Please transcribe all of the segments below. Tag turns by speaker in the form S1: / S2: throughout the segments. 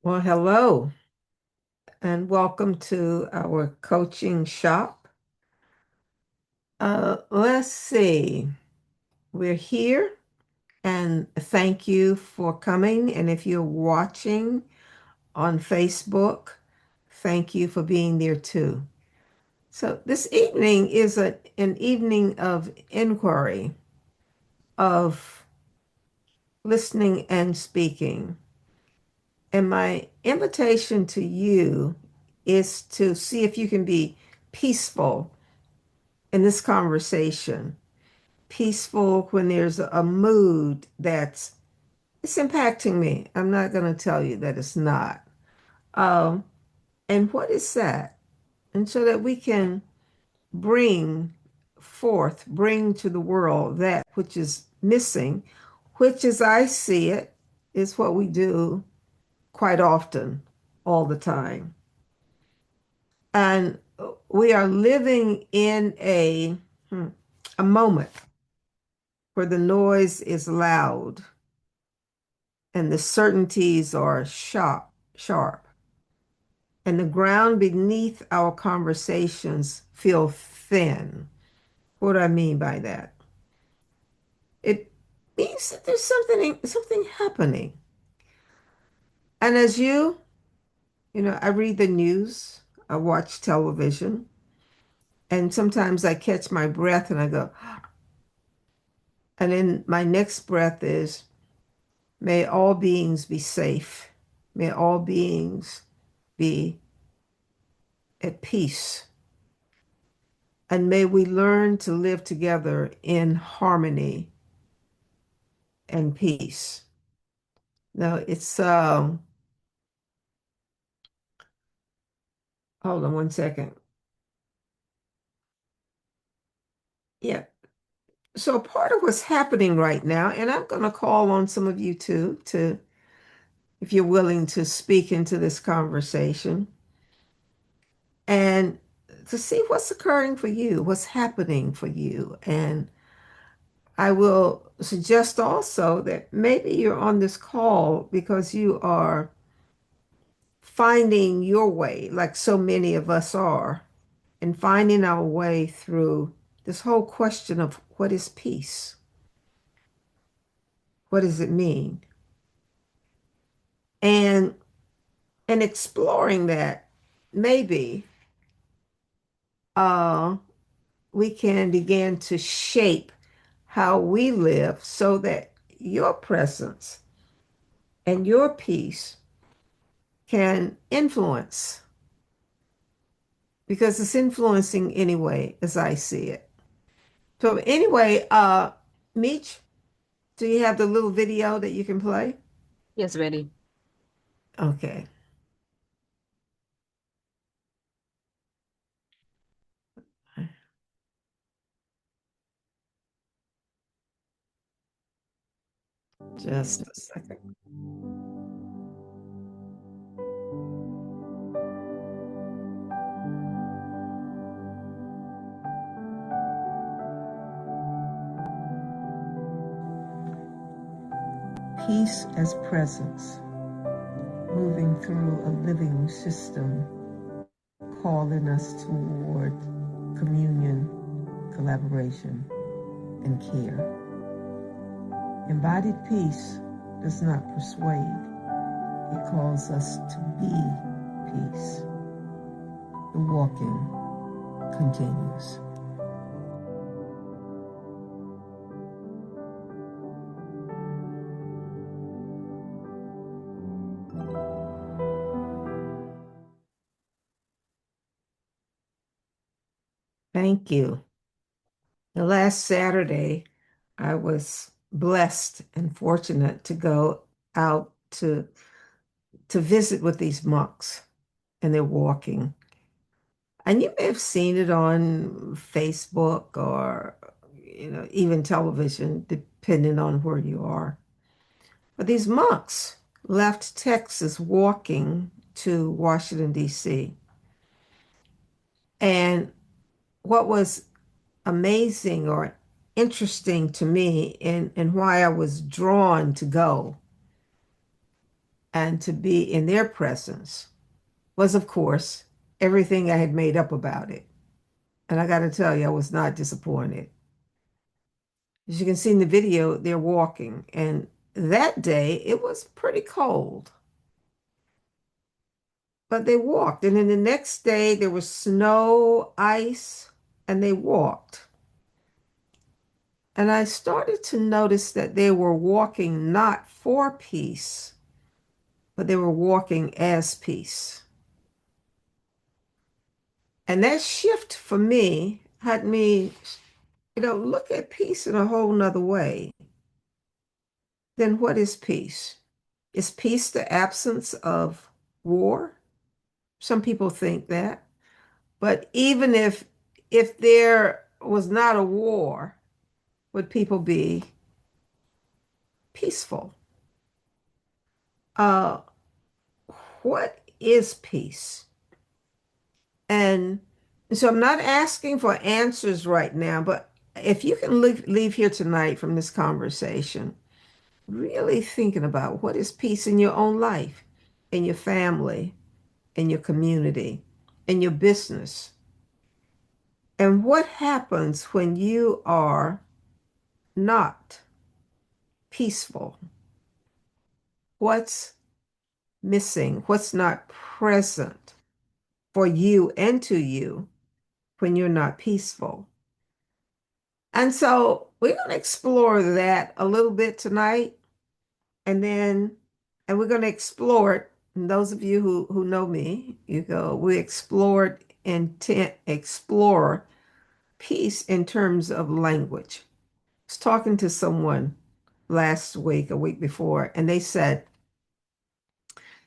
S1: Well, hello, and welcome to our coaching shop. Let's see, we're here, and thank you for coming. And if you're watching on Facebook, thank you for being there too. So, this evening is an evening of inquiry, of listening and speaking. And my invitation to you is to see if you can be peaceful in this conversation. Peaceful when there's a mood that's it's impacting me. I'm not going to tell you that it's not. Um, and what is that? And so that we can bring bring to the world that which is missing, which as I see it, is what we do quite often, all the time. And we are living in a moment where the noise is loud and the certainties are sharp, and the ground beneath our conversations feel thin. What do I mean by that? It means that there's something happening. And as I read the news, I watch television, and sometimes I catch my breath and I go, and then my next breath is, may all beings be safe. May all beings be at peace. And may we learn to live together in harmony and peace. Now it's hold on one second. Yeah. So part of what's happening right now, and I'm going to call on some of you too, to if you're willing to speak into this conversation and to see what's occurring for you, what's happening for you. And I will suggest also that maybe you're on this call because you are finding your way, like so many of us are, and finding our way through this whole question of what is peace? What does it mean? And exploring that, maybe uh, we can begin to shape how we live so that your presence and your peace can influence, because it's influencing anyway, as I see it. So anyway, Meech, do you have the little video that you can play?
S2: Yes, Betty.
S1: Okay, just a second. Peace as presence, moving through a living system, calling us toward communion, collaboration, and care. Embodied peace does not persuade, it calls us to be peace. The walking continues. Thank you. The last Saturday, I was blessed and fortunate to go out to visit with these monks, and they're walking. And you may have seen it on Facebook or even television, depending on where you are. But these monks left Texas walking to Washington, D.C. And what was amazing or interesting to me, and why I was drawn to go, and to be in their presence was, of course, everything I had made up about it. And I got to tell you, I was not disappointed. As you can see in the video, they're walking. And that day, it was pretty cold, but they walked. And then the next day, there was snow, ice, and they walked. And I started to notice that they were walking not for peace, but they were walking as peace. And that shift for me had me, look at peace in a whole nother way. Then what is peace? Is peace the absence of war? Some people think that. But even if there was not a war, would people be peaceful? Uh, what is peace? And so I'm not asking for answers right now, but if you can leave here tonight from this conversation, really thinking about what is peace in your own life, in your family, in your community, in your business, and what happens when you are not peaceful? What's missing? What's not present for you and to you when you're not peaceful? And so we're going to explore that a little bit tonight. And then, and we're going to explore it. And those of you who know me, we explored explore peace in terms of language. I was talking to someone last week, a week before, and they said,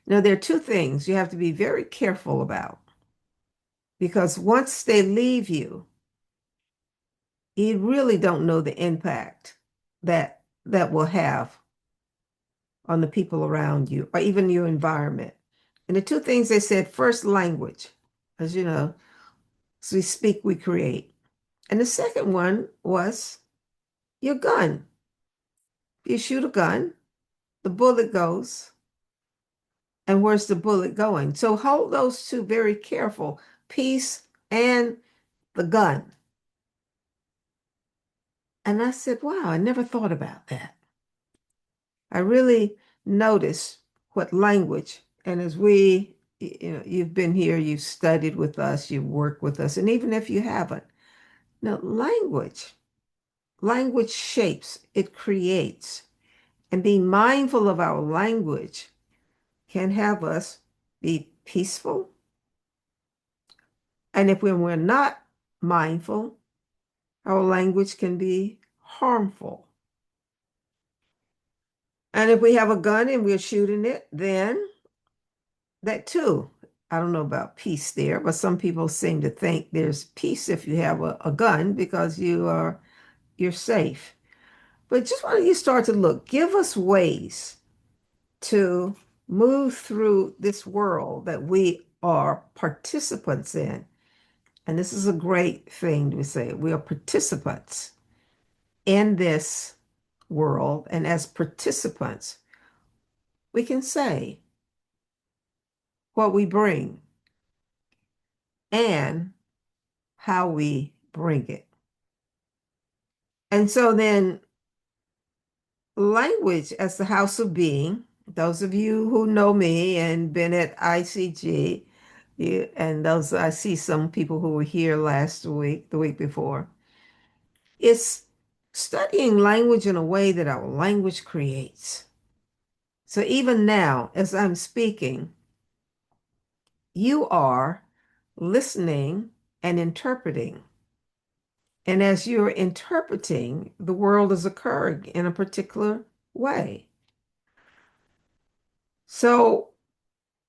S1: there are two things you have to be very careful about because once they leave you, you really don't know the impact that will have on the people around you or even your environment. And the two things they said, first, language, as you know, as we speak, we create. And the second one was your gun. You shoot a gun, the bullet goes, and where's the bullet going? So hold those two very careful, peace and the gun. And I said, wow, I never thought about that. I really noticed what language, and as you've been here, you've studied with us, you've worked with us, and even if you haven't, now language shapes, it creates, and being mindful of our language can have us be peaceful. And if we're not mindful, our language can be harmful. And if we have a gun and we're shooting it, then that too, I don't know about peace there, but some people seem to think there's peace if you have a gun because you're safe. But just why don't you start to look, give us ways to move through this world that we are participants in. And this is a great thing to say. We are participants in this world. And as participants, we can say what we bring and how we bring it. And so then language as the house of being, those of you who know me and been at ICG, and those I see some people who were here last week, the week before, it's studying language in a way that our language creates. So even now, as I'm speaking, you are listening and interpreting. And as you're interpreting, the world is occurring in a particular way. So,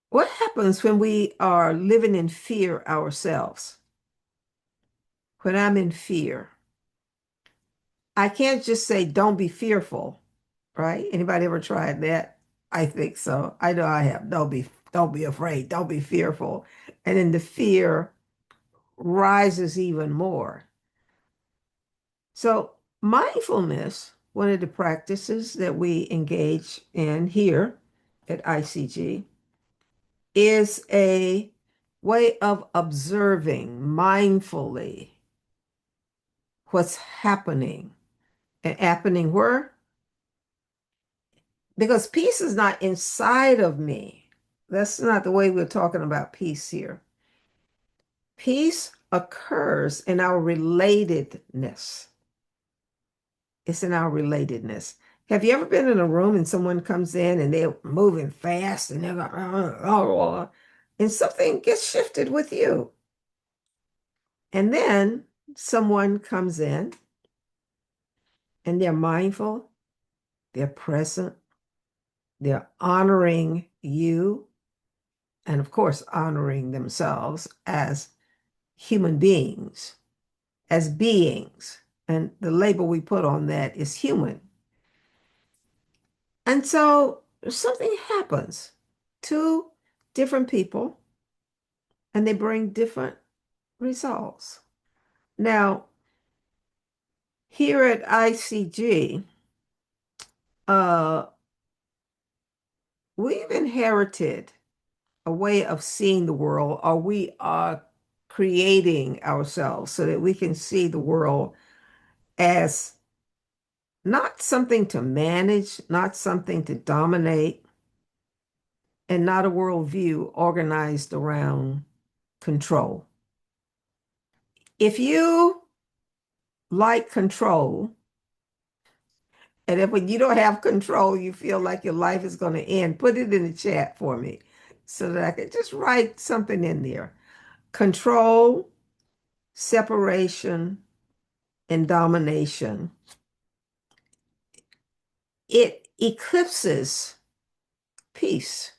S1: what happens when we are living in fear ourselves? When I'm in fear, I can't just say, don't be fearful, right? Anybody ever tried that? I think so. I know I have. Don't be afraid. Don't be fearful. And then the fear rises even more. So, mindfulness, one of the practices that we engage in here, at ICG is a way of observing mindfully what's happening. And happening where? Because peace is not inside of me. That's not the way we're talking about peace here. Peace occurs in our relatedness. It's in our relatedness. Have you ever been in a room and someone comes in and they're moving fast and they're going, and something gets shifted with you? And then someone comes in and they're mindful, they're present, they're honoring you, and of course, honoring themselves as human beings, as beings. And the label we put on that is human. And so something happens. Two different people, and they bring different results. Now, here at ICG, uh, we've inherited a way of seeing the world, or we are creating ourselves so that we can see the world as not something to manage, not something to dominate, and not a worldview organized around control. If you like control, and if when you don't have control, you feel like your life is going to end, put it in the chat for me so that I can just write something in there. Control, separation, and domination. It eclipses peace.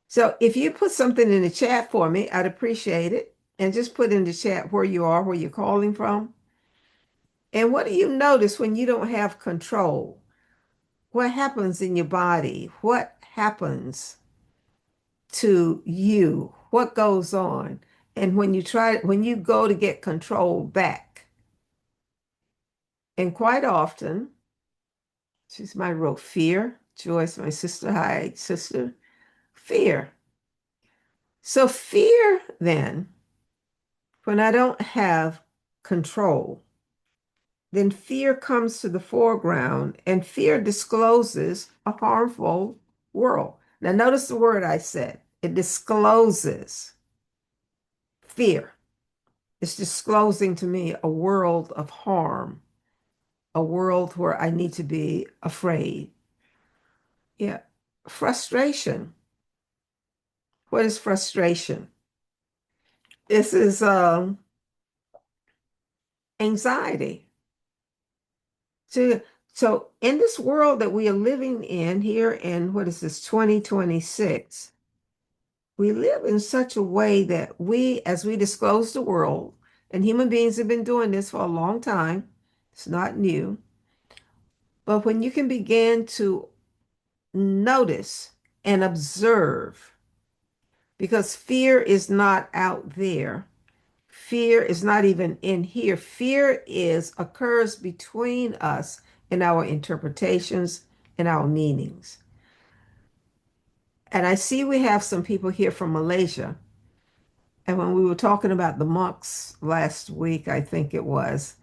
S1: So if you put something in the chat for me, I'd appreciate it. And just put in the chat where you are, where you're calling from. And what do you notice when you don't have control? What happens in your body? What happens to you? What goes on? And when you go to get control back, and quite often, she's my real fear. Joyce, my sister, hi, sister, fear. So fear then, when I don't have control, then fear comes to the foreground and fear discloses a harmful world. Now, notice the word I said. It discloses fear. It's disclosing to me a world of harm, a world where I need to be afraid. Yeah. Frustration. What is frustration? This is anxiety. So, so in this world that we are living in here in, what is this, 2026, we live in such a way that as we disclose the world, and human beings have been doing this for a long time, it's not new, but when you can begin to notice and observe, because fear is not out there. Fear is not even in here. Fear occurs between us and our interpretations and our meanings. And I see we have some people here from Malaysia. And when we were talking about the monks last week, I think it was,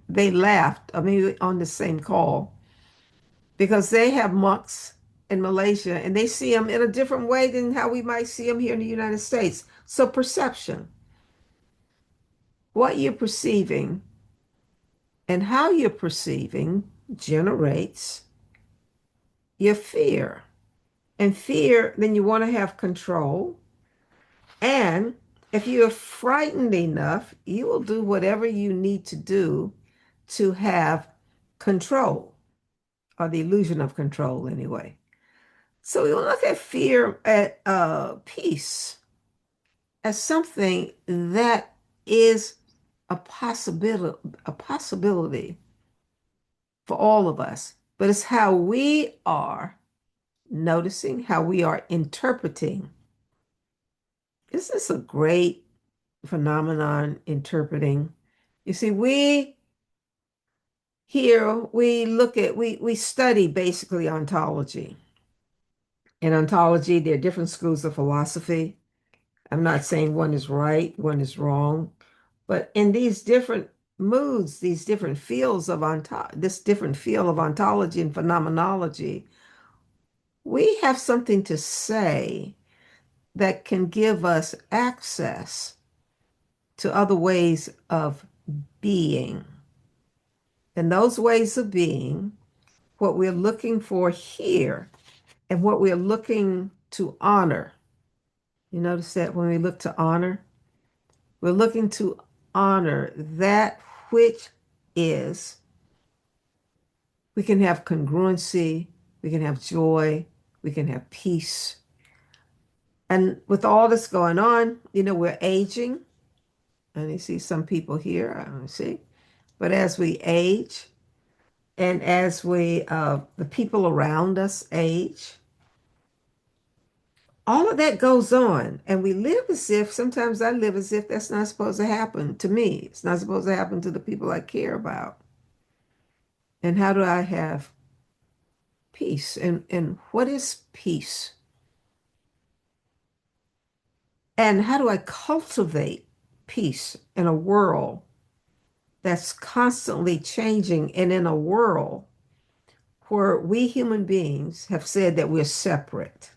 S1: they laughed, I mean, on the same call, because they have monks in Malaysia and they see them in a different way than how we might see them here in the United States. So perception, what you're perceiving and how you're perceiving generates your fear. And fear, then you want to have control. And if you're frightened enough, you will do whatever you need to do to have control, or the illusion of control anyway. So we look at fear, at peace, as something that is a possibility for all of us. But it's how we are noticing, how we are interpreting. Is this a great phenomenon, interpreting? You see, we study basically ontology. In ontology, there are different schools of philosophy. I'm not saying one is right, one is wrong, but in these different moods, these different fields of this different field of ontology and phenomenology, we have something to say that can give us access to other ways of being. And those ways of being, what we're looking for here and what we're looking to honor. You notice that when we look to honor, we're looking to honor that which is. We can have congruency, we can have joy, we can have peace. And with all this going on, we're aging. And you see some people here, I don't see. But as we age, and as the people around us age, all of that goes on. And we live as if, sometimes I live as if that's not supposed to happen to me. It's not supposed to happen to the people I care about. And how do I have peace? And what is peace? And how do I cultivate peace in a world that's constantly changing and in a world where we human beings have said that we're separate?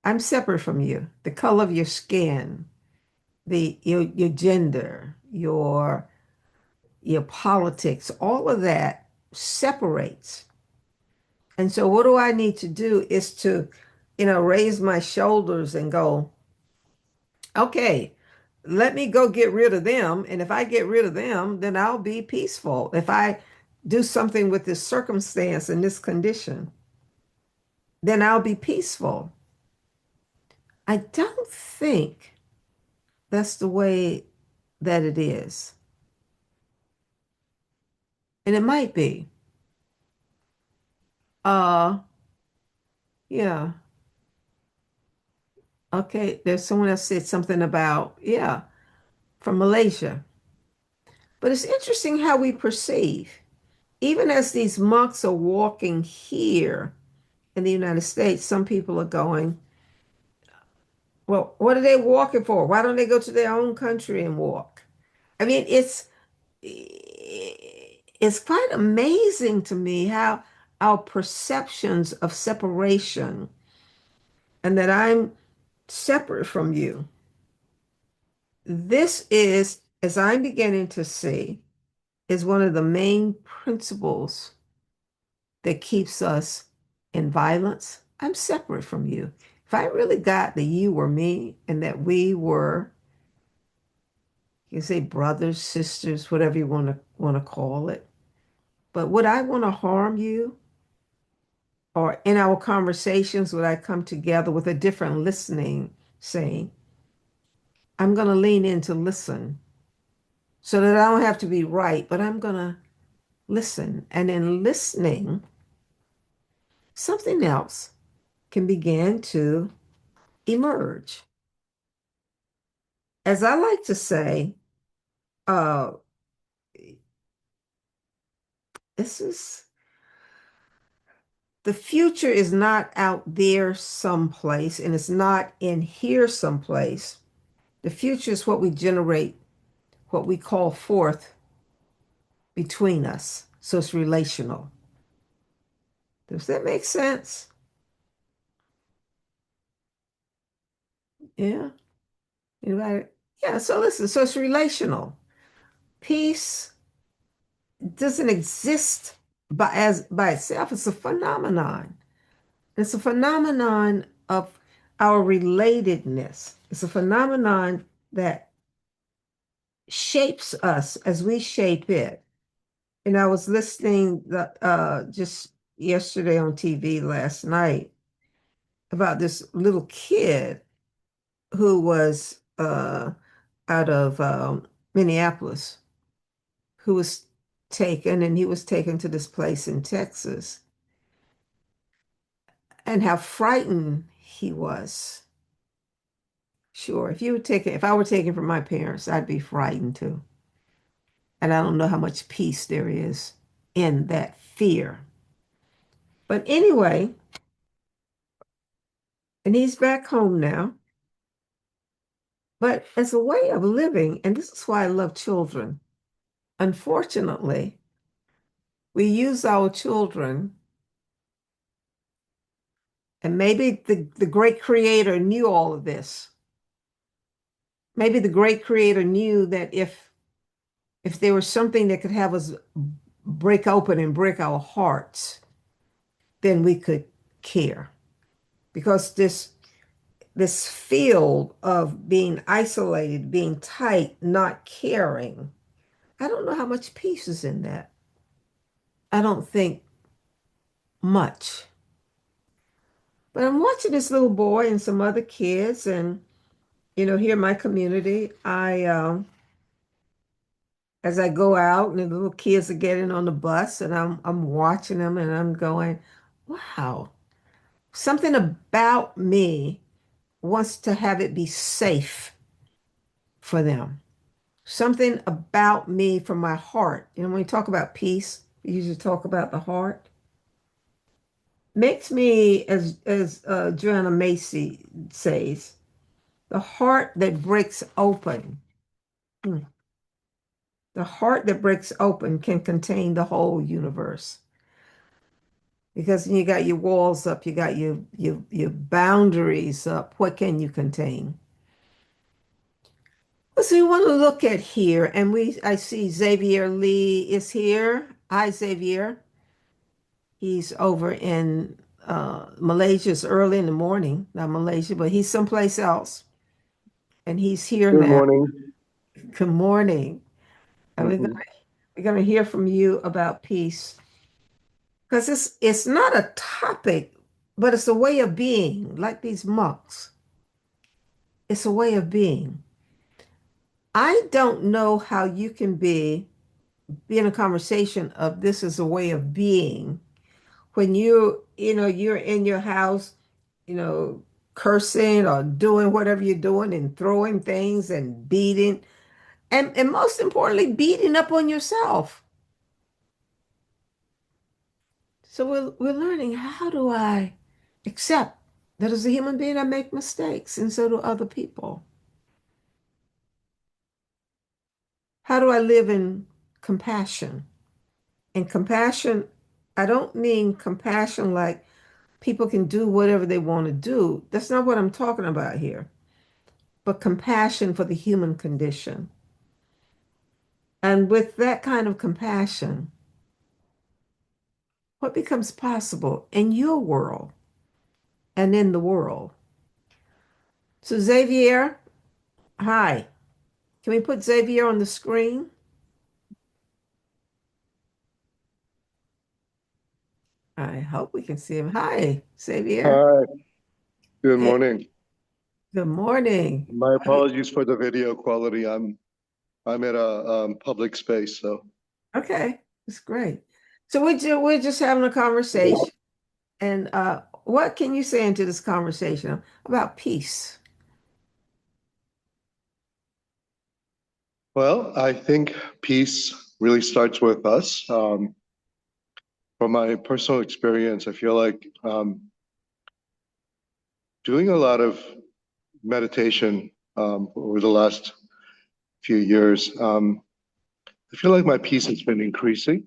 S1: I'm separate from you. The color of your skin, your gender, your politics, all of that separates. And so what do I need to do is to, raise my shoulders and go, okay, let me go get rid of them. And if I get rid of them, then I'll be peaceful. If I do something with this circumstance and this condition, then I'll be peaceful. I don't think that's the way that it is. And it might be. Uh, yeah. Okay. There's someone else said something about, yeah, from Malaysia. But it's interesting how we perceive. Even as these monks are walking here in the United States, some people are going, well, what are they walking for? Why don't they go to their own country and walk? I mean, it's quite amazing to me how our perceptions of separation and that I'm separate from you. This is, as I'm beginning to see, is one of the main principles that keeps us in violence. I'm separate from you. If I really got that you were me and that we were, you can say brothers, sisters, whatever you want to call it, but would I want to harm you? Or in our conversations, would I come together with a different listening, saying, I'm going to lean in to listen so that I don't have to be right, but I'm going to listen. And in listening, something else can begin to emerge. As I like to say, uh, this is the future is not out there someplace and it's not in here someplace. The future is what we generate, what we call forth between us. So it's relational. Does that make sense? Yeah. Anybody? Yeah. So listen, so it's relational. Peace doesn't exist by itself. It's a phenomenon. It's a phenomenon of our relatedness. It's a phenomenon that shapes us as we shape it. And I was listening just yesterday on TV last night about this little kid who was out of Minneapolis, who was taken, and he was taken to this place in Texas, and how frightened he was. Sure, if I were taken from my parents, I'd be frightened too. And I don't know how much peace there is in that fear. But anyway, and he's back home now. But as a way of living, and this is why I love children, unfortunately, we use our children, and maybe the great creator knew all of this. Maybe the great creator knew that if there was something that could have us break open and break our hearts, then we could care. Because this field of being isolated, being tight, not caring, I don't know how much peace is in that. I don't think much. But I'm watching this little boy and some other kids, and here in my community, as I go out and the little kids are getting on the bus, and I'm watching them, and I'm going, wow, something about me wants to have it be safe for them. Something about me from my heart. When we talk about peace, we usually talk about the heart. Makes me, as Joanna Macy says, the heart that breaks open. Hmm. The heart that breaks open can contain the whole universe. Because you got your walls up, you got your boundaries up. What can you contain? So we want to look at here, and I see Xavier Lee is here. Hi, Xavier. He's over in Malaysia. It's early in the morning, not Malaysia, but he's someplace else. And he's here
S2: Good
S1: now.
S2: morning.
S1: Good morning. And
S2: Mhm.
S1: we're gonna hear from you about peace. Because it's not a topic, but it's a way of being, like these monks. It's a way of being. I don't know how you can be in a conversation of this is a way of being when you're in your house, you know, cursing or doing whatever you're doing and throwing things and beating and most importantly beating up on yourself. So we're learning, how do I accept that as a human being I make mistakes and so do other people? How do I live in compassion? And compassion, I don't mean compassion like people can do whatever they want to do. That's not what I'm talking about here. But compassion for the human condition. And with that kind of compassion, what becomes possible in your world and in the world? So, Xavier, hi. Can we put Xavier on the screen? I hope we can see him. Hi, Xavier.
S2: Hi, good
S1: Hey,
S2: morning.
S1: good morning.
S2: My apologies for the video quality. I'm at a public space, so
S1: Okay, that's great. So we're just having a conversation. And what can you say into this conversation about peace?
S2: well, I think peace really starts with us. From my personal experience, I feel like doing a lot of meditation over the last few years. I feel like my peace has been increasing,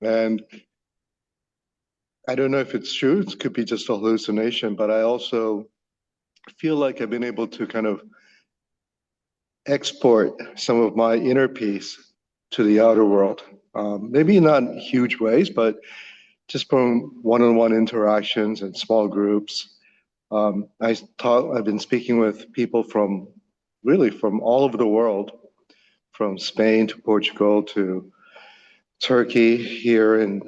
S2: and I don't know if it's true. It could be just a hallucination, but I also feel like I've been able to kind of export some of my inner peace to the outer world. Maybe not in huge ways, but just from one-on-one interactions and small groups. I've been speaking with people from really from all over the world, from Spain to Portugal to Turkey, here in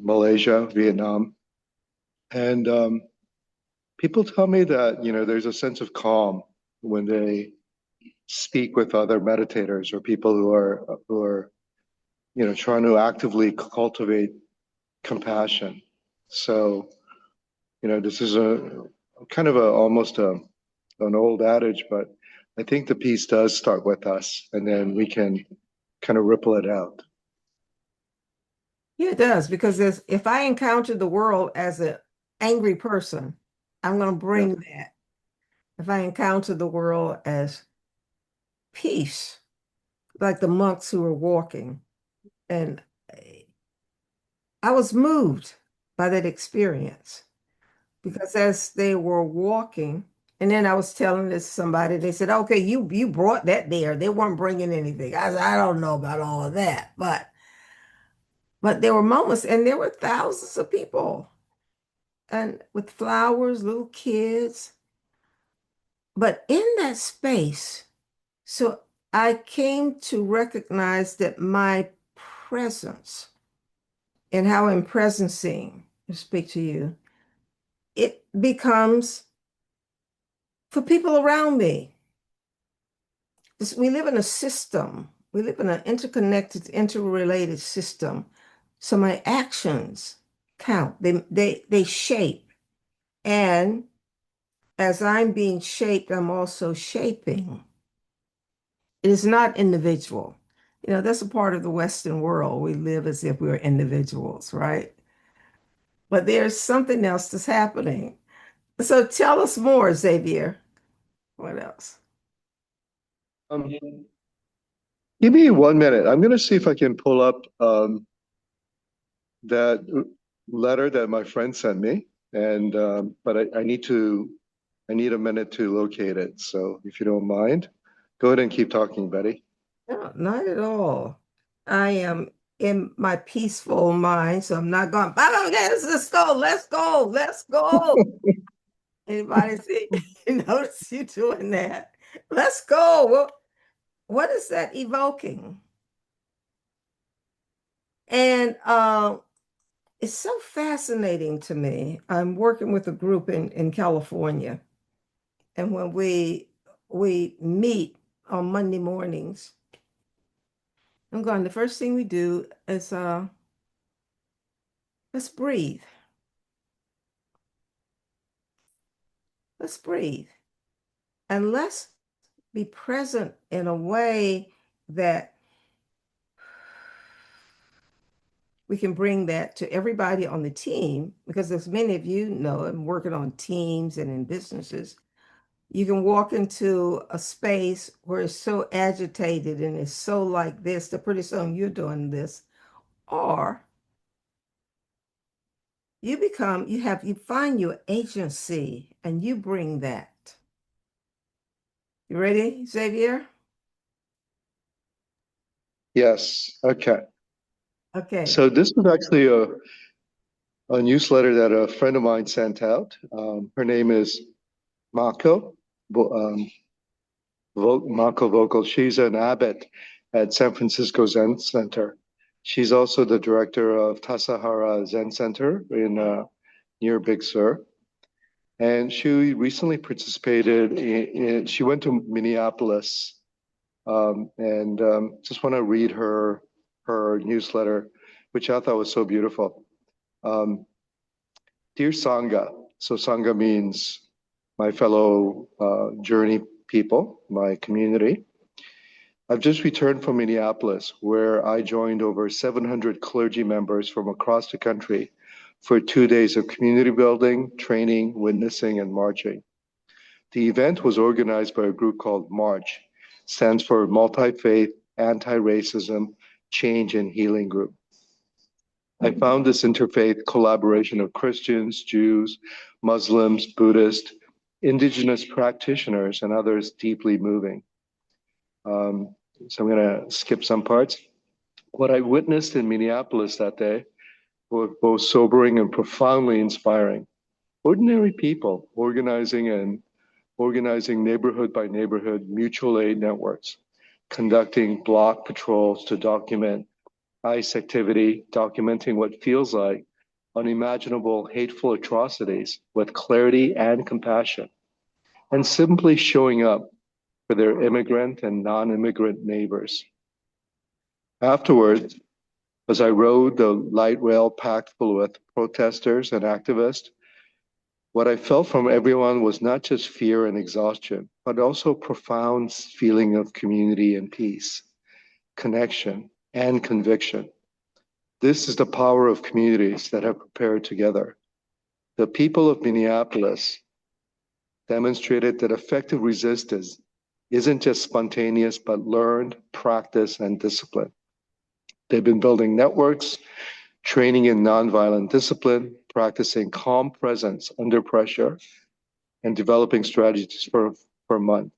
S2: Malaysia, Vietnam, and people tell me that there's a sense of calm when they speak with other meditators or people who are trying to actively cultivate compassion. So, this is a kind of a almost an old adage, but I think the peace does start with us, and then we can kind of ripple it out.
S1: Yeah, it does, because if I encounter the world as an angry person, I'm going to
S2: Yeah.
S1: bring that. if I encounter the world as peace, like the monks who were walking. And I was moved by that experience because as they were walking, and then I was telling this to somebody, they said, "Okay, you brought that there. They weren't bringing anything." I said, "I don't know about all of that, but there were moments, and there were thousands of people, and with flowers, little kids, but in that space." So I came to recognize that my presence and how I'm presencing to speak to you, it becomes for people around me. We live in a system. We live in an interconnected, interrelated system. So my actions count. They shape. And as I'm being shaped, I'm also shaping. It is not individual. That's a part of the Western world. We live as if we're individuals, right? But there's something else that's happening. So tell us more, Xavier. What else?
S2: Um, Give me 1 minute. I'm going to see if I can pull up that letter that my friend sent me, and but I need a minute to locate it. So if you don't mind, go ahead and keep talking, Betty.
S1: No, not at all. I am in my peaceful mind, so I'm not going, "Blah, blah, blah, let's go, let's go, let's go." Anybody see, notice you doing that? Let's go. Well, what is that evoking? And it's so fascinating to me. I'm working with a group in California, and when we meet on Monday mornings, I'm going, the first thing we do is let's breathe. Let's breathe. And let's be present in a way that we can bring that to everybody on the team. Because as many of you know, I'm working on teams and in businesses. You can walk into a space where it's so agitated and it's so like this that pretty soon you're doing this. Or you find your agency and you bring that. You ready, Xavier?
S2: Yes. Okay.
S1: Okay.
S2: So this was actually a newsletter that a friend of mine sent out. Her name is Mako, Mako Vogel. She's an abbot at San Francisco Zen Center. She's also the director of Tassajara Zen Center in near Big Sur. And she recently participated she went to Minneapolis, and just want to read her newsletter, which I thought was so beautiful. Um, Dear Sangha, so Sangha means my fellow journey people, my community. I've just returned from Minneapolis, where I joined over 700 clergy members from across the country for 2 days of community building, training, witnessing, and marching. The event was organized by a group called MARCH, stands for Multi-Faith, Anti-Racism, Change and Healing Group. I found this interfaith collaboration of Christians, Jews, Muslims, Buddhists, indigenous practitioners, and others deeply moving. So I'm going to skip some parts. What I witnessed in Minneapolis that day was both sobering and profoundly inspiring. Ordinary people organizing neighborhood by neighborhood mutual aid networks, conducting block patrols to document ICE activity, documenting what feels like unimaginable hateful atrocities with clarity and compassion, and simply showing up for their immigrant and non-immigrant neighbors. Afterwards, as I rode the light rail packed full with protesters and activists, what I felt from everyone was not just fear and exhaustion, but also profound feeling of community and peace, connection, and conviction. This is the power of communities that have prepared together. The people of Minneapolis demonstrated that effective resistance isn't just spontaneous, but learned, practice, and discipline. They've been building networks, training in nonviolent discipline, practicing calm presence under pressure, and developing strategies for months.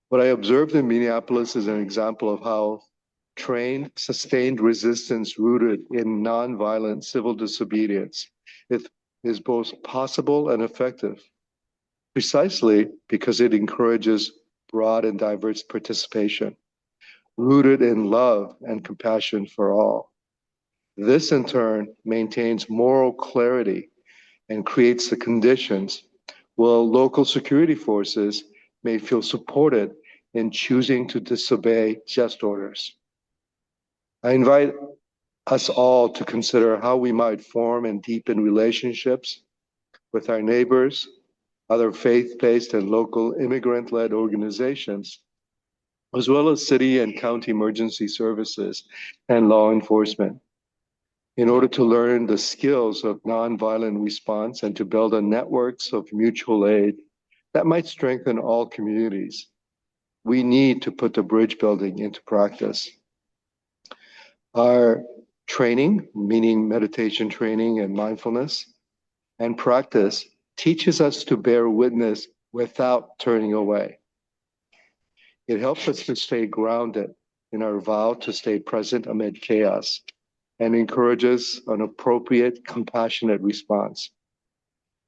S2: What I observed in Minneapolis is an example of how trained, sustained resistance rooted in nonviolent civil disobedience is both possible and effective, precisely because it encourages broad and diverse participation, rooted in love and compassion for all. This, in turn, maintains moral clarity and creates the conditions where local security forces may feel supported in choosing to disobey just orders. I invite us all to consider how we might form and deepen relationships with our neighbors, other faith-based and local immigrant-led organizations, as well as city and county emergency services and law enforcement, in order to learn the skills of nonviolent response and to build a networks of mutual aid that might strengthen all communities. We need to put the bridge building into practice. Our training, meaning meditation training and mindfulness, and practice teaches us to bear witness without turning away. It helps us to stay grounded in our vow to stay present amid chaos and encourages an appropriate, compassionate response.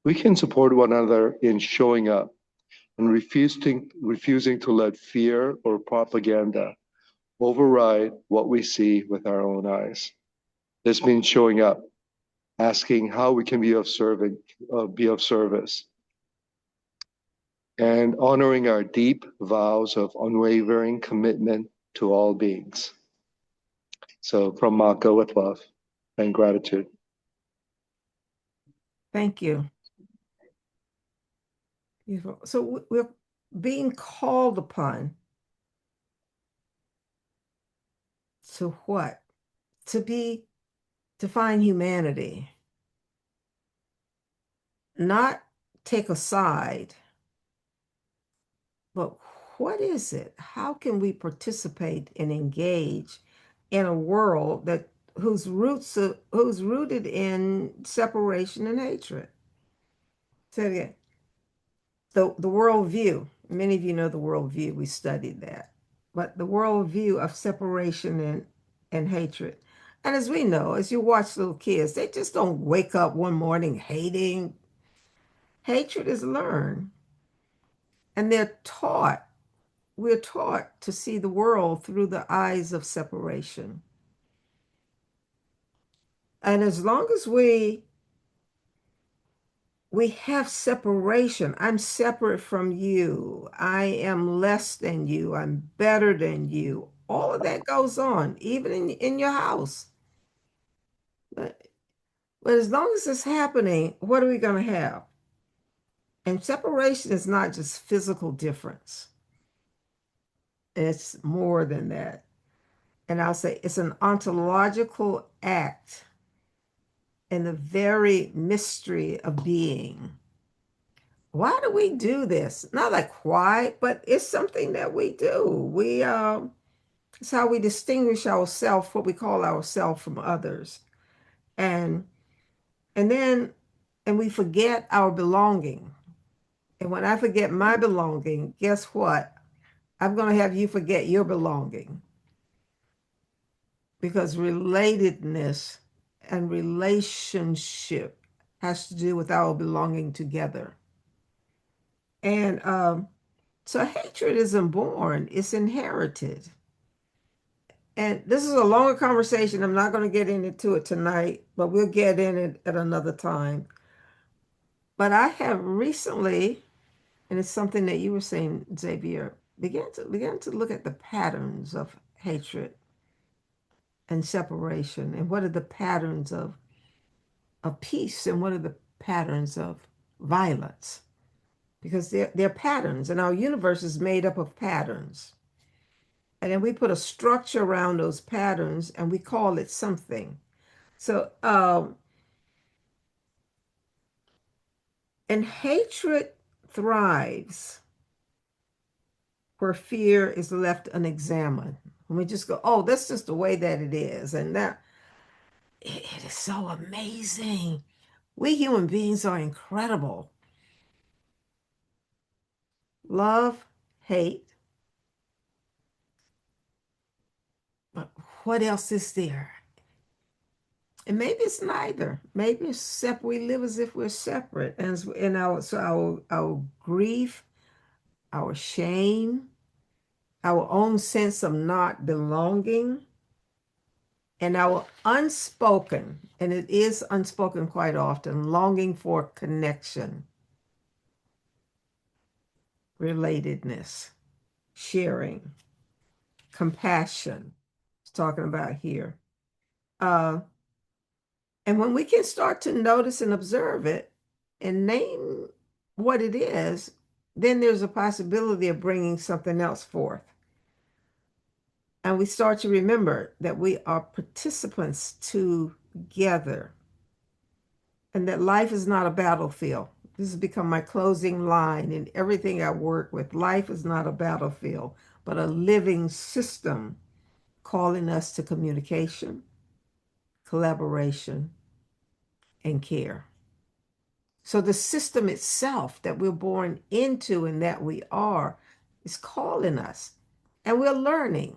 S2: We can support one another in showing up and refusing to let fear or propaganda override what we see with our own eyes. This means showing up, asking how we can be of service, and honoring our deep vows of unwavering commitment to all beings. So from Maka with love and gratitude.
S1: Thank you. Beautiful. So we're being called upon to what? To find humanity, not take a side, but what is it? How can we participate and engage in a world that who's rooted in separation and hatred? Say it again. The worldview. Many of you know the worldview. We studied that. But the worldview of separation and hatred. And as we know, as you watch little kids, they just don't wake up one morning hating. Hatred is learned. And we're taught to see the world through the eyes of separation. And as long as we have separation, I'm separate from you, I am less than you, I'm better than you. All of that goes on, even in your house. But, but as long as it's happening, what are we going to have? And separation is not just physical difference, it's more than that. And I'll say it's an ontological act in the very mystery of being. Why do we do this? Not like why, but it's something that we do. It's how we distinguish ourselves, what we call ourselves from others. And and then and we forget our belonging. And when I forget my belonging, guess what? I'm going to have you forget your belonging because relatedness and relationship has to do with our belonging together. And so hatred isn't born, it's inherited. And this is a longer conversation. I'm not going to get into it tonight, but we'll get in it at another time. But I have recently, and it's something that you were saying, Xavier, began to look at the patterns of hatred and separation, and what are the patterns of peace, and what are the patterns of violence, because they're patterns, and our universe is made up of patterns. And then we put a structure around those patterns and we call it something. So, And hatred thrives where fear is left unexamined. When we just go, oh, that's just the way that it is. And that it is so amazing. We human beings are incredible. Love, hate, but what else is there? And maybe it's neither. Maybe it's separate. We live as if we're separate. And our grief, our shame, our own sense of not belonging, and our unspoken, and it is unspoken quite often, longing for connection, relatedness, sharing, compassion. It's talking about here. Uh, and when we can start to notice and observe it and name what it is, then there's a possibility of bringing something else forth. And we start to remember that we are participants together and that life is not a battlefield. This has become my closing line in everything I work with. Life is not a battlefield, but a living system calling us to communication, collaboration, and care. So the system itself that we're born into and that we are is calling us, and we're learning.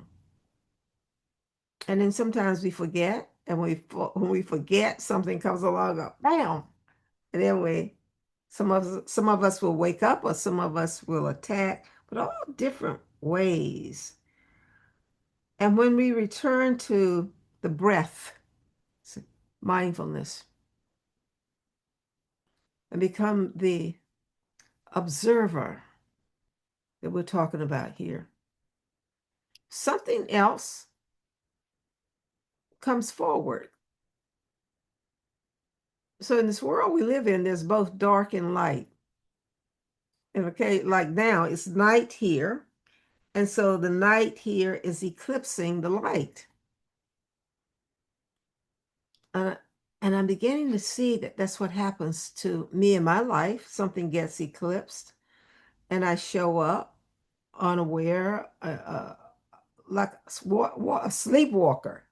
S1: And then sometimes we forget, and when we forget, something comes along, go, bam, and then some of us will wake up, or some of us will attack, but all different ways. And when we return to the breath, mindfulness, and become the observer that we're talking about here, something else comes forward. So in this world we live in, there's both dark and light. And okay, like now it's night here. And so the night here is eclipsing the light. Uh, and I'm beginning to see that that's what happens to me in my life. Something gets eclipsed, and I show up unaware, like a sleepwalker,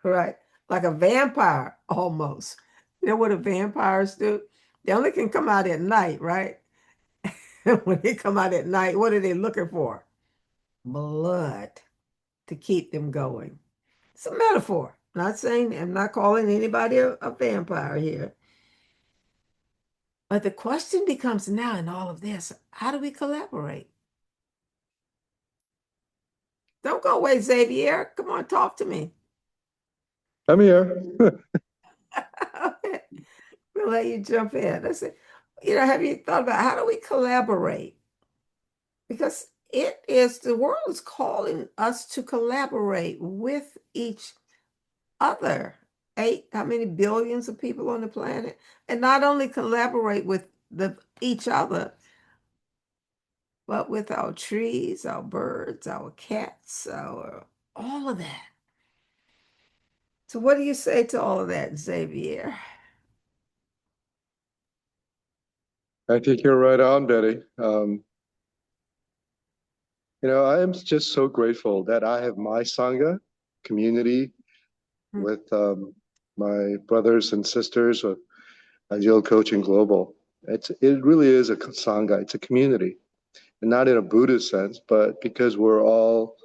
S1: right? Like a vampire almost. You know what the vampires do? They only can come out at night, right? When they come out at night, what are they looking for? Blood to keep them going. It's a metaphor. I'm not calling anybody a vampire here. But the question becomes now in all of this, how do we collaborate? Don't go away, Xavier. Come on, talk to me.
S2: I'm here.
S1: We'll let you jump in. I said, have you thought about how do we collaborate? Because it is the world is calling us to collaborate with each other. How many billions of people on the planet? And not only collaborate with each other, but with our trees, our birds, our cats, our all of that. So what do you say to all of that, Xavier?
S2: I think you're right on, Betty. I am just so grateful that I have my Sangha community
S1: Hmm.
S2: with my brothers and sisters with Ideal Coaching Global. It really is a Sangha. It's a community, and not in a Buddhist sense, but because we're all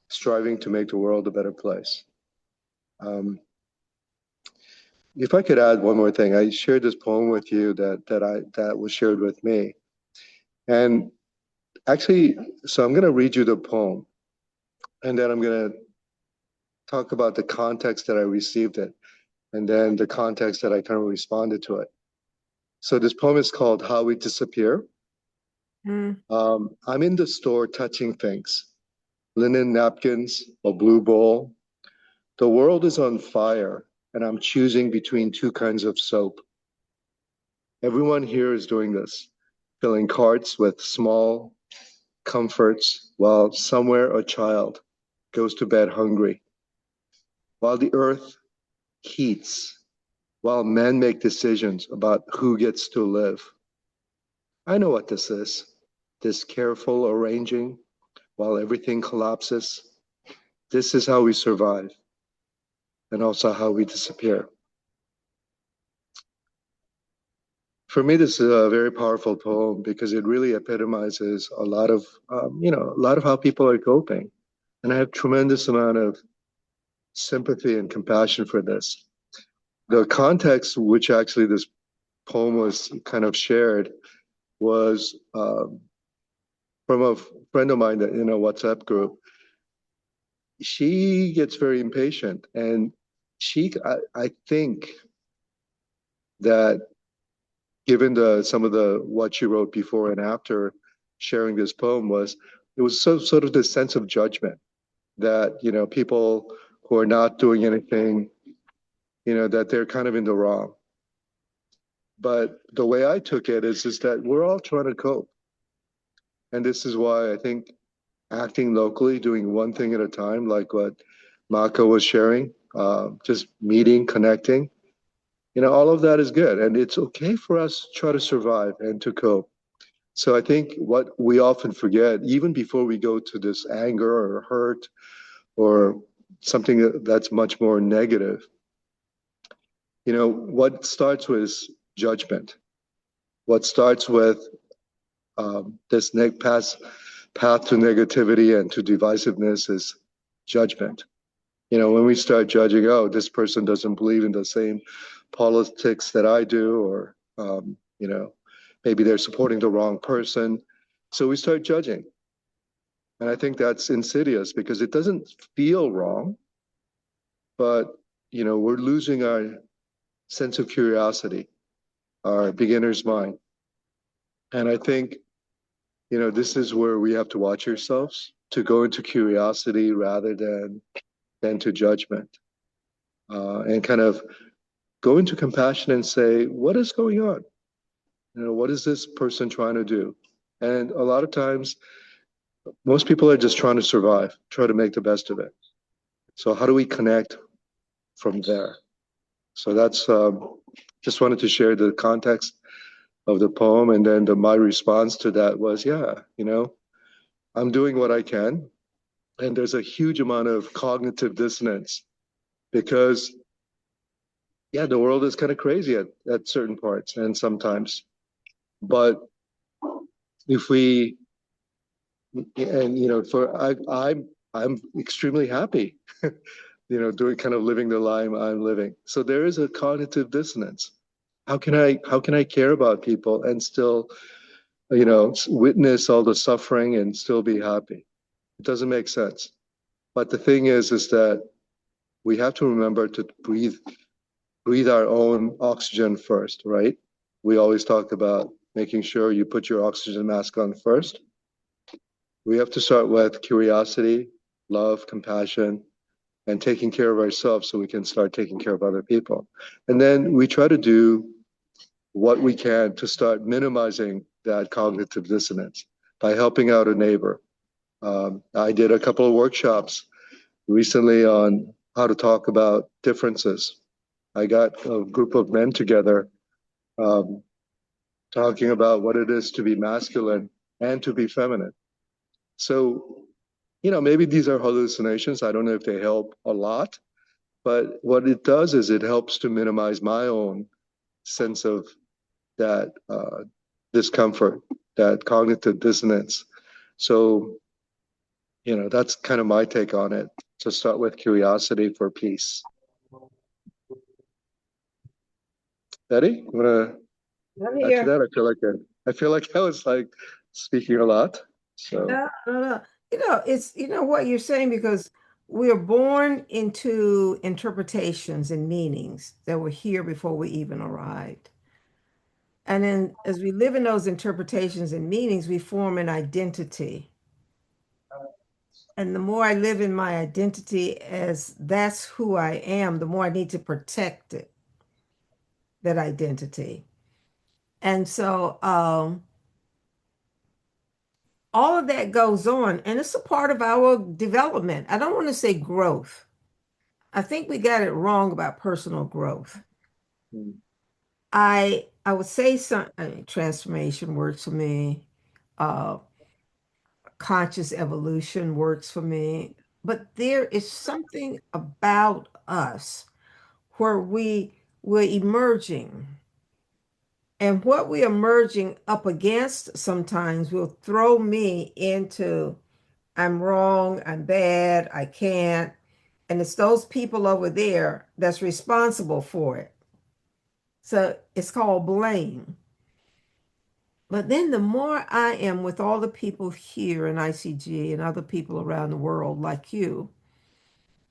S2: striving to make the world a better place. If I could add one more thing, I shared this poem with you that was shared with me, and actually, so I'm going to read you the poem, and then I'm going to talk about the context that I received it, and then the context that I kind of responded to it. So this poem is called "How We Disappear."
S1: Hmm.
S2: I'm in the store touching things, linen napkins, a blue bowl. The world is on fire, and I'm choosing between two kinds of soap. Everyone here is doing this, filling carts with small comforts, while somewhere a child goes to bed hungry. While the earth heats, while men make decisions about who gets to live. I know what this is. This careful arranging while everything collapses. This is how we survive and also how we disappear. For me, this is a very powerful poem because it really epitomizes a lot of, a lot of how people are coping. And I have tremendous amount of sympathy and compassion for this. The context which actually this poem was kind of shared was from a friend of mine that in a WhatsApp group. She gets very impatient, and I think that given the some of the what she wrote before and after sharing this poem was it was sort of this sense of judgment that people who are not doing anything, that they're kind of in the wrong. But the way I took it is that we're all trying to cope. And this is why I think acting locally, doing one thing at a time, like what Mako was sharing, just meeting, connecting, all of that is good. And it's okay for us to try to survive and to cope. So I think what we often forget, even before we go to this anger or hurt or something that's much more negative, what starts with judgment, what starts with this path to negativity and to divisiveness is judgment. When we start judging, oh, this person doesn't believe in the same politics that I do, or, maybe they're supporting the wrong person. So we start judging. And I think that's insidious because it doesn't feel wrong, but, we're losing our sense of curiosity, our beginner's mind. And I think this is where we have to watch ourselves to go into curiosity rather than to judgment, and kind of go into compassion and say, what is going on? What is this person trying to do? And a lot of times, most people are just trying to survive, try to make the best of it. So how do we connect from there? So that's just wanted to share the context of the poem, and then my response to that was, yeah, I'm doing what I can. And there's a huge amount of cognitive dissonance because, yeah, the world is kind of crazy at certain parts and sometimes. But if we, and, for I'm extremely happy, doing kind of living the life I'm living. So there is a cognitive dissonance. How can I care about people and still, witness all the suffering and still be happy? It doesn't make sense. But the thing is that we have to remember to breathe our own oxygen first, right? We always talk about making sure you put your oxygen mask on first. We have to start with curiosity, love, compassion, and taking care of ourselves so we can start taking care of other people. And then we try to do what we can to start minimizing that cognitive dissonance by helping out a neighbor. I did a couple of workshops recently on how to talk about differences. I got a group of men together, um, talking about what it is to be masculine and to be feminine. So, maybe these are hallucinations. I don't know if they help a lot, but what it does is it helps to minimize my own sense of that discomfort, that cognitive dissonance. So, that's kind of my take on it. To start with curiosity for peace. Betty, you want
S1: I'm
S2: to add to
S1: here.
S2: that? I feel like I was like speaking a lot. So,
S1: No, no, no. It's what you're saying because we are born into interpretations and meanings that were here before we even arrived. And then as we live in those interpretations and meanings, we form an identity. And the more I live in my identity as that's who I am, the more I need to protect it, that identity. And so all of that goes on, and it's a part of our development. I don't want to say growth. I think we got it wrong about personal growth.
S2: mm,
S1: I I would say some transformation works for me. Uh, Conscious evolution works for me. But there is something about us where we're emerging. And what we're emerging up against sometimes will throw me into I'm wrong, I'm bad, I can't. And it's those people over there that's responsible for it. So it's called blame. But then the more I am with all the people here in ICG and other people around the world like you,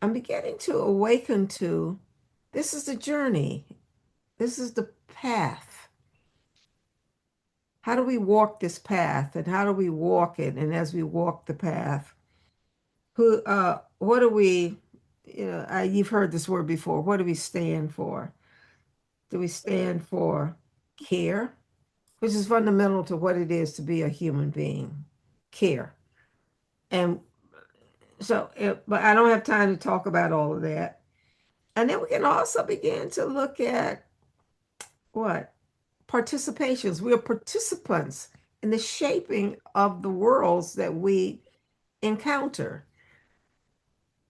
S1: I'm beginning to awaken to this is the journey. This is the path. How do we walk this path and how do we walk it? And as we walk the path, what do we, you've heard this word before. What do we stand for? Do we stand for care, which is fundamental to what it is to be a human being? Care. And so, but I don't have time to talk about all of that. And then we can also begin to look at what? Participations. We are participants in the shaping of the worlds that we encounter.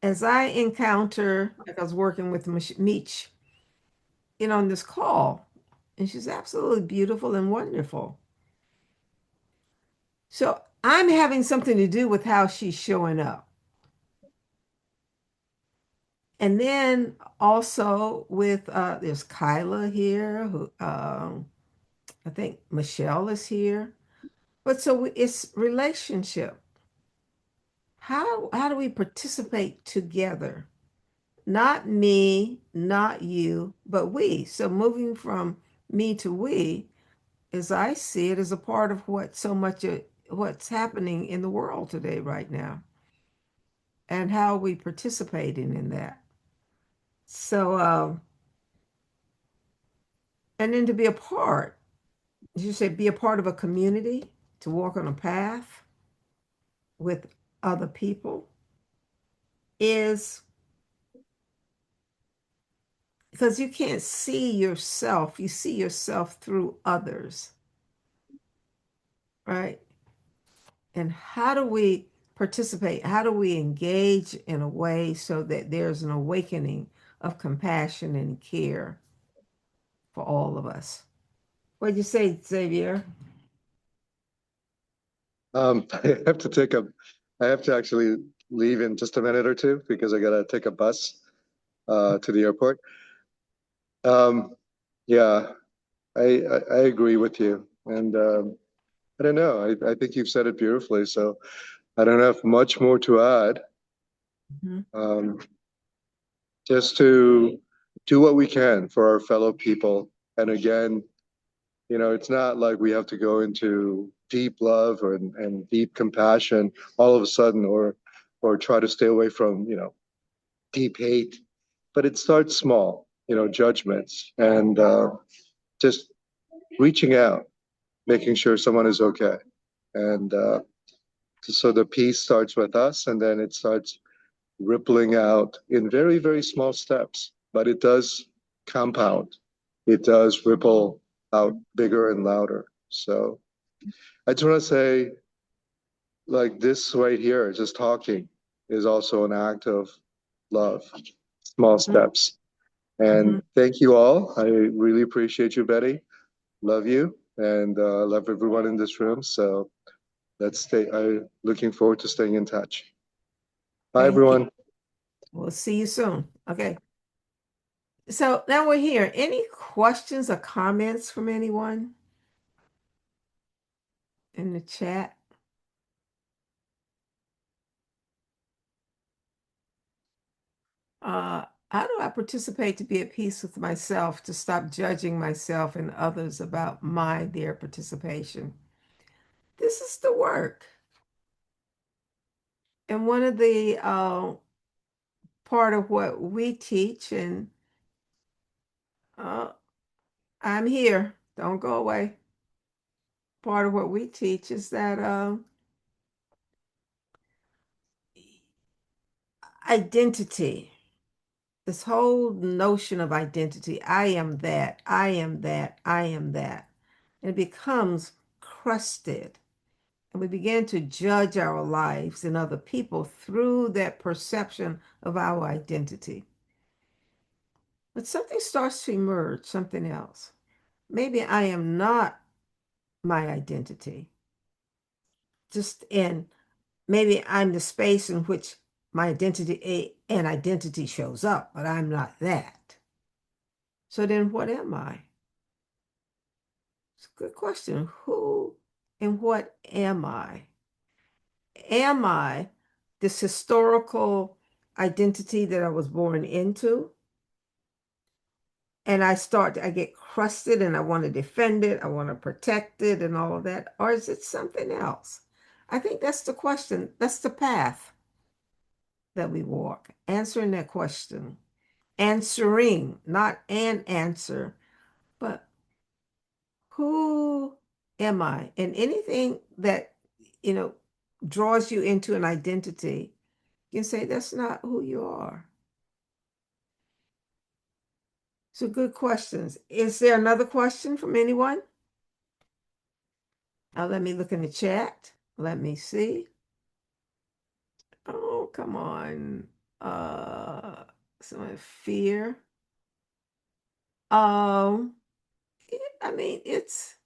S1: As I encounter, like I was working with Meech, on this call, and she's absolutely beautiful and wonderful. So I'm having something to do with how she's showing up. And then also with there's Kyla here, who I think Michelle is here. But so it's relationship. How do we participate together? Not me, not you, but we. So moving from me to we, as I see it, is a part of what so much of what's happening in the world today, right now, and how are we participating in that. So, and then to be a part, as you say, be a part of a community, to walk on a path with other people is because you can't see yourself, you see yourself through others, right? And how do we participate? How do we engage in a way so that there's an awakening of compassion and care for all of us? What'd you say, Xavier?
S2: I have to take a, I have to actually leave in just a minute or two because I gotta take a bus to the airport. Um, yeah, I agree with you, and I don't know. I think you've said it beautifully. So I don't have much more to add.
S1: Mhm.
S2: Um, just to do what we can for our fellow people, and again, it's not like we have to go into deep love and deep compassion all of a sudden, or try to stay away from deep hate. But it starts small, judgments, and just reaching out, making sure someone is okay. And so the peace starts with us, and then it starts rippling out in very, very small steps. But it does compound, it does ripple out bigger and louder. So I just want to say, like, this right here, just talking is also an act of love, small
S1: Mhm.
S2: steps. And
S1: Mhm.
S2: thank you all. I really appreciate you, Betty. Love you, and love everyone in this room. So let's stay. I'm looking forward to staying in touch. Bye,
S1: Thank you.
S2: everyone.
S1: We'll see you soon. Okay. So now we're here. Any questions or comments from anyone in the chat? How do I participate to be at peace with myself, to stop judging myself and others about their participation? This is the work. And one of the part of what we teach, and uh, I'm here, don't go away. Part of what we teach is that identity. this whole notion of identity. I am that, I am that, I am that. And it becomes crusted. And we begin to judge our lives and other people through that perception of our identity. But something starts to emerge, something else. Maybe I am not my identity. Just in maybe I'm the space in which my identity and identity shows up, but I'm not that. So then what am I? It's a good question. Who and what am I? Am I this historical identity that I was born into? And I get crusted and I want to defend it, I want to protect it and all of that. Or is it something else? I think that's the question. That's the path that we walk, answering that question, answering, not an answer, but who am I? And anything that, you know, draws you into an identity, you can say that's not who you are. So good questions. Is there another question from anyone? Let me look in the chat. Let me see. Oh, come on. Uh, some fear. Um, I mean, it's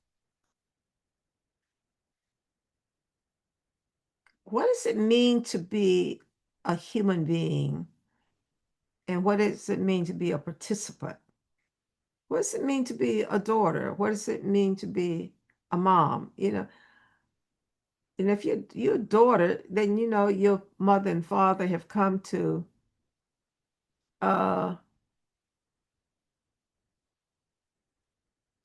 S1: what does it mean to be a human being? And what does it mean to be a participant? What does it mean to be a daughter? What does it mean to be a mom? And if you're a daughter, then you know your mother and father have come to uh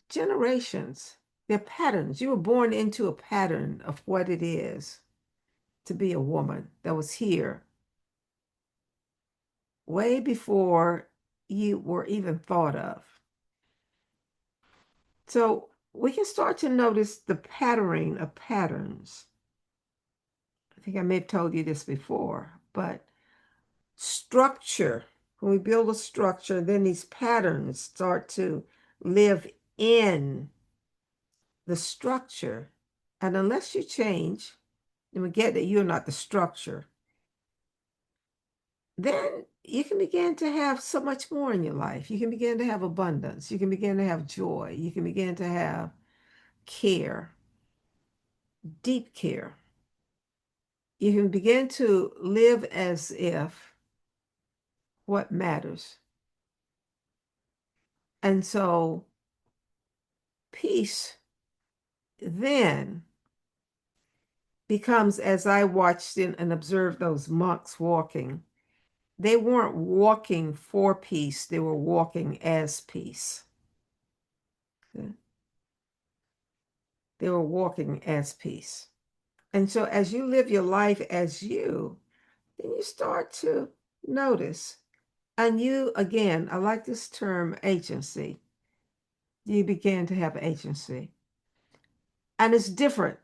S1: generations. They're patterns. You were born into a pattern of what it is to be a woman that was here way before you were even thought of. So we can start to notice the patterning of patterns. I think I may have told you this before, but structure, when we build a structure, then these patterns start to live in the structure. And unless you change, and we get that you're not the structure, then you can begin to have so much more in your life. You can begin to have abundance. You can begin to have joy. You can begin to have care, deep care. You can begin to live as if what matters. And so peace then becomes, as I watched and observed those monks walking, they weren't walking for peace, they were walking as peace. They were walking as peace. And so as you live your life as you, then you start to notice. And you, again, I like this term agency. You begin to have agency. And it's different.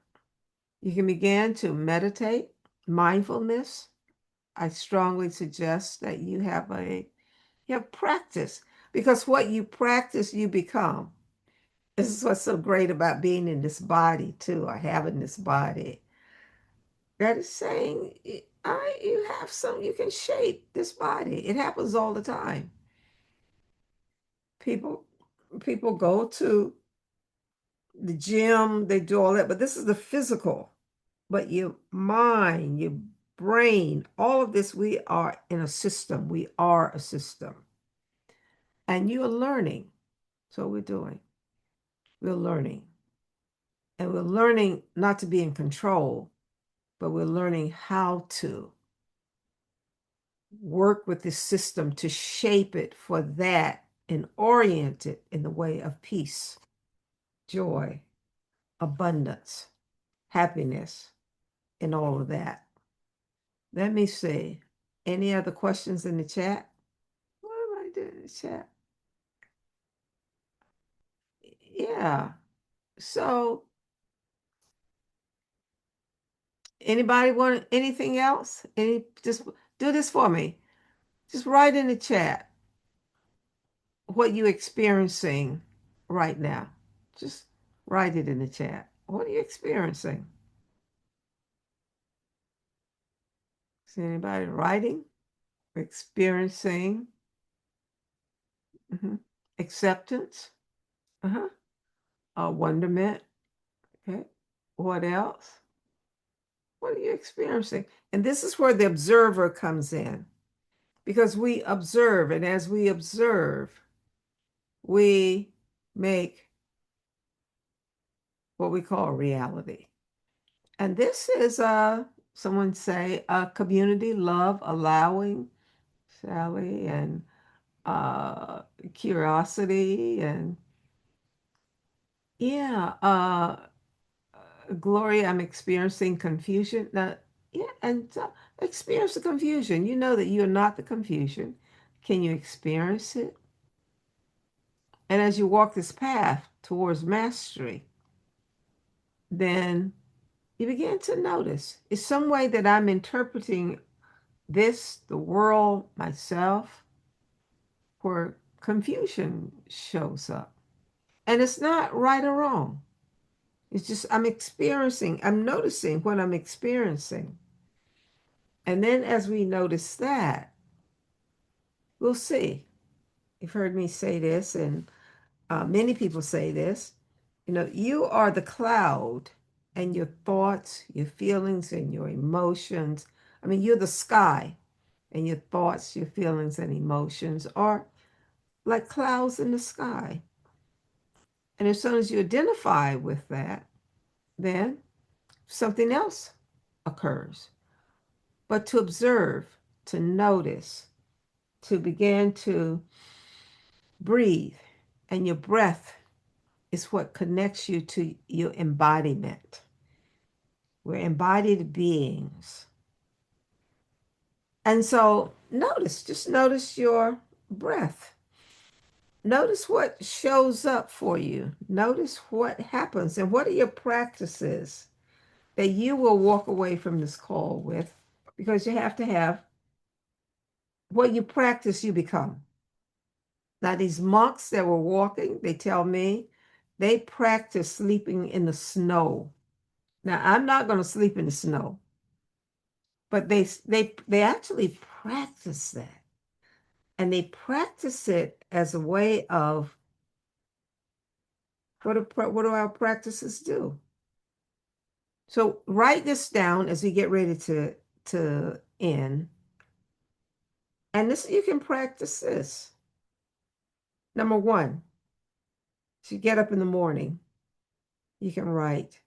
S1: You can begin to meditate, mindfulness. I strongly suggest that you have practice because what you practice, you become. This is what's so great about being in this body, too, or having this body. That is saying, you have some, you can shape this body. It happens all the time. People, people go to the gym, they do all that, but this is the physical. But your mind, your brain, all of this, we are in a system. We are a system. And you are learning. So we're doing. We're learning. And we're learning not to be in control, but we're learning how to work with this system to shape it for that and orient it in the way of peace, joy, abundance, happiness, and all of that. Let me see. Any other questions in the chat? What am I doing in the chat? Yeah. So, anybody want anything else? Just do this for me. Just write in the chat. what you experiencing right now. Just write it in the chat. What are you experiencing? Is anybody writing? Experiencing mhm, acceptance, uh-huh, wonderment. Okay. What else? What are you experiencing? And this is where the observer comes in because we observe, and as we observe, we make what we call reality. And this is someone say community love, allowing, Sally, and curiosity, and yeah, Gloria, I'm experiencing confusion. Now, yeah, and experience the confusion. You know that you're not the confusion. Can you experience it? And as you walk this path towards mastery, then you begin to notice it's some way that I'm interpreting this, the world, myself, where confusion shows up. And it's not right or wrong. It's just I'm noticing what I'm experiencing. And then as we notice that, we'll see. You've heard me say this, and many people say this. You know, you are the cloud, and your thoughts, your feelings, and your emotions. I mean, you're the sky, and your thoughts, your feelings, and emotions are like clouds in the sky. And as soon as you identify with that, then something else occurs. But to observe, to notice, to begin to breathe, and your breath is what connects you to your embodiment. We're embodied beings. And so just notice your breath. Notice what shows up for you. Notice what happens and what are your practices that you will walk away from this call with, because you have to have what you practice, you become. Now, these monks that were walking, they tell me they practice sleeping in the snow. Now, I'm not going to sleep in the snow, but they actually practice that. And they practice it as a way of what do our practices do? So write this down as we get ready to end. And this you can practice this. Number one, as you get up in the morning, you can write,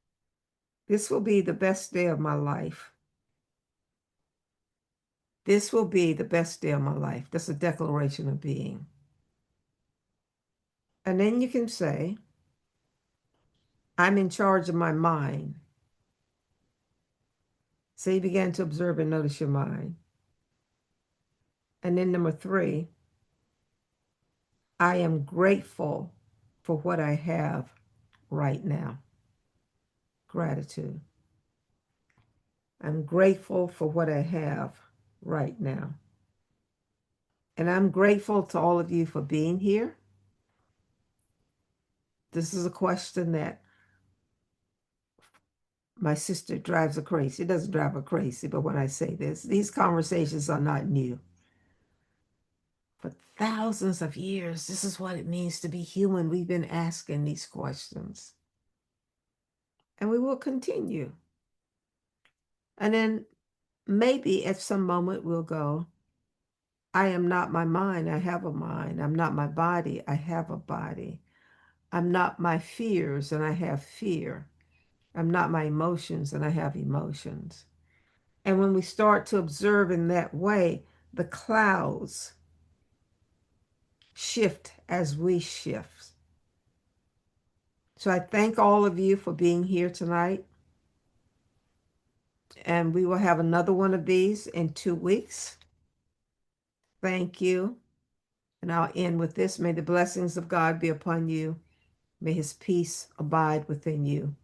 S1: this will be the best day of my life. This will be the best day of my life. That's a declaration of being. And then you can say, I'm in charge of my mind. So you begin to observe and notice your mind. And then number three, I am grateful for what I have right now. Gratitude. I'm grateful for what I have right now. And I'm grateful to all of you for being here. This is a question that my sister drives her crazy. It doesn't drive her crazy, but when I say this, these conversations are not new. For thousands of years, this is what it means to be human. We've been asking these questions. And we will continue. And then maybe at some moment we'll go, I am not my mind, I have a mind. I'm not my body, I have a body. I'm not my fears, and I have fear. I'm not my emotions, and I have emotions. And when we start to observe in that way, the clouds shift as we shift. So I thank all of you for being here tonight. And we will have another one of these in 2 weeks. Thank you. And I'll end with this. May the blessings of God be upon you. May his peace abide within you.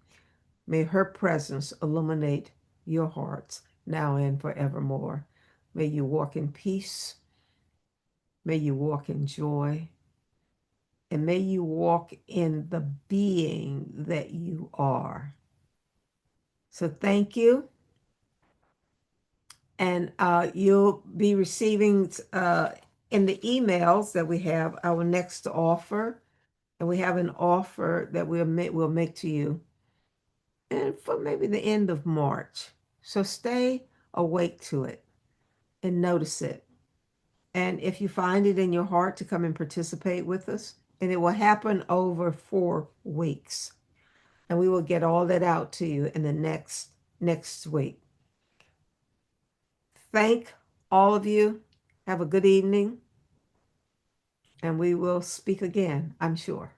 S1: May her presence illuminate your hearts now and forevermore. May you walk in peace. May you walk in joy. and may you walk in the being that you are. So thank you. And you'll be receiving in the emails that we have our next offer. And we have an offer that we'll make to you and for maybe the end of March. So stay awake to it and notice it. And if you find it in your heart to come and participate with us, and it will happen over 4 weeks. And we will get all that out to you in the next week. Thank all of you. Have a good evening, and we will speak again, I'm sure.